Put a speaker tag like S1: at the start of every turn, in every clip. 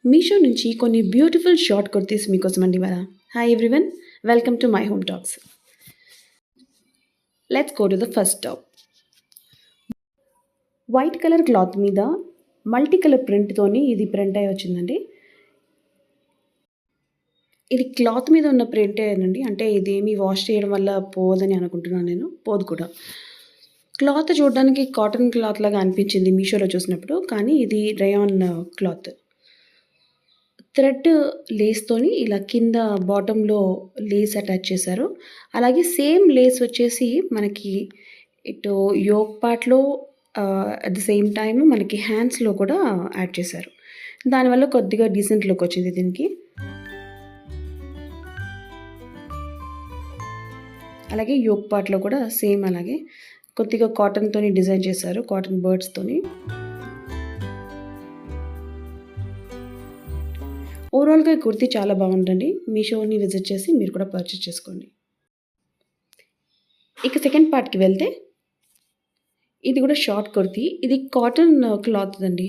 S1: మీషో నుంచి కొన్ని beautiful short kurtis మీకోసం అండి ఇవాళ. Hi everyone, welcome to my home talks. Let's go to the first top. White colour cloth మీద మల్టీ కలర్ ప్రింట్తోని ఇది ప్రింట్ అయ్యి వచ్చిందండి. ఇది క్లాత్ మీద ఉన్న ప్రింటేనండి, అంటే ఇదేమి వాష్ చేయడం వల్ల పోదని అనుకుంటున్నాను నేను. పోదు కూడా. క్లాత్ చూడడానికి కాటన్ క్లాత్ లాగా అనిపించింది మీషోలో చూసినప్పుడు, కానీ ఇది రేయాన్ క్లాత్. థ్రెడ్ లేస్తోని ఇలా కింద బాటంలో లేస్ అటాచ్ చేశారు. అలాగే సేమ్ లేస్ వచ్చేసి మనకి ఇటు యోక్ పార్ట్‌లో అట్ ద సేమ్ టైమ్ మనకి హ్యాండ్స్‌లో కూడా యాడ్ చేశారు. దానివల్ల కొద్దిగా డీసెంట్ లుక్ వచ్చింది దీనికి. అలాగే యోక్ పార్ట్‌లో కూడా సేమ్ అలాగే కొద్దిగా కాటన్‌తోని డిజైన్ చేశారు. కాటన్ బర్డ్స్‌తోని. ఓవరాల్‌గా ఈ కుర్తీ చాలా బాగుందండి. మీషోని విజిట్ చేసి మీరు కూడా పర్చేస్ చేసుకోండి. ఇక సెకండ్ పార్ట్‌కి వెళ్తే, ఇది కూడా షార్ట్ కుర్తీ. ఇది కాటన్ క్లాత్‌దండి.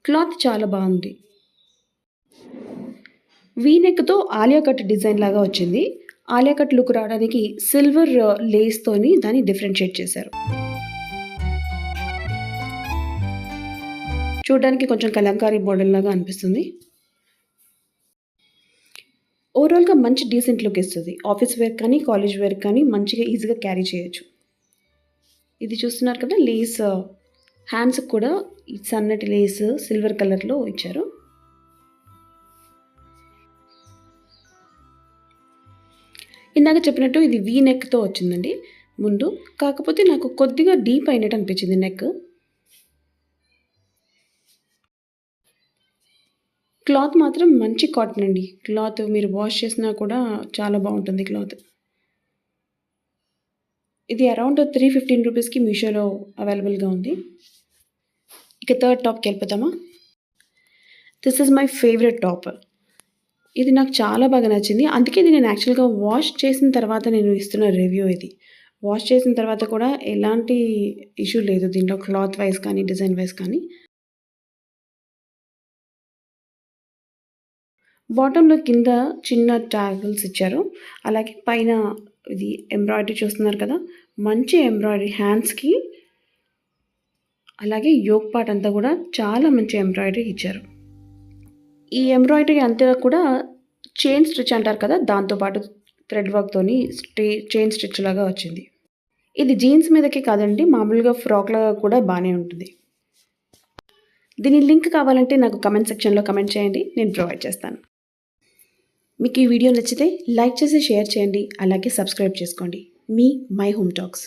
S1: క్లాత్ చాలా బాగుంది. వీ నెక్‌తో ఆలియా కట్ డిజైన్ లాగా వచ్చింది. ఆలియా కట్ లుక్ రావడానికి సిల్వర్ లేస్‌తోని దాన్ని డిఫరెన్షియేట్ చేశారు. చూడడానికి కొంచెం కలంకారీ మోడల్ లాగా అనిపిస్తుంది. ఓవరాల్‌గా మంచి డీసెంట్ లుక్ ఇస్తది. ఆఫీస్ వేర్ కానీ, కాలేజ్ వేర్ కానీ మంచిగా ఈజీగా క్యారీ చేయొచ్చు. ఇది చూస్తున్నారు కదా, లేస్ హ్యాండ్స్‌కి కూడా ఈ సన్నటి లేస్ సిల్వర్ కలర్‌లో ఇచ్చారు. ఇందాక చెప్పినట్టు ఇది వీ నెక్‌తో వచ్చిందండి ముందు. కాకపోతే నాకు కొద్దిగా డీప్ అయినట్టు అనిపించింది నెక్. క్లాత్ మాత్రం మంచి కాటన్ అండి. క్లాత్ మీరు వాష్ చేసినా కూడా చాలా బాగుంటుంది క్లాత్. ఇది అరౌండ్ 315 రూపీస్‌కి మీషోలో అవైలబుల్‌గా ఉంది. ఇక థర్డ్ టాప్‌కి వెళ్ళిపోతామా? This is my favourite top. ఇది నాకు చాలా బాగా నచ్చింది. అందుకే ఇది నేను యాక్చువల్‌గా వాష్ చేసిన తర్వాత నేను ఇస్తున్న రివ్యూ ఇది. వాష్ చేసిన తర్వాత కూడా ఎలాంటి ఇష్యూ లేదు దీంట్లో, క్లాత్ వైస్ కానీ, డిజైన్ వైస్ కానీ. బాటంలో కింద చిన్న ట్యాగిల్స్ ఇచ్చారు. అలాగే పైన ఇది ఎంబ్రాయిడరీ చూస్తున్నారు కదా, మంచి ఎంబ్రాయిడరీ హ్యాండ్స్‌కి. అలాగే యోక్ పార్ట్ అంతా కూడా చాలా మంచి ఎంబ్రాయిడరీ ఇచ్చారు. ఈ ఎంబ్రాయిడరీ అంతా కూడా చైన్ స్టిచ్ అంటారు కదా, దాంతో పాటు థ్రెడ్ వర్క్‌తోని చైన్ స్టిచ్ లాగా వచ్చింది. ఇది జీన్స్ మీదకే కాదండి, మామూలుగా ఫ్రాక్ లాగా కూడా బానే ఉంటుంది. దీని లింక్ కావాలంటే నాకు కమెంట్ సెక్షన్‌లో కమెంట్ చేయండి, నేను ప్రొవైడ్ చేస్తాను. మీకు ఈ వీడియో నచ్చితే లైక్ చేసి షేర్ చేయండి. అలాగే సబ్స్క్రైబ్ చేసుకోండి. Me my home talks.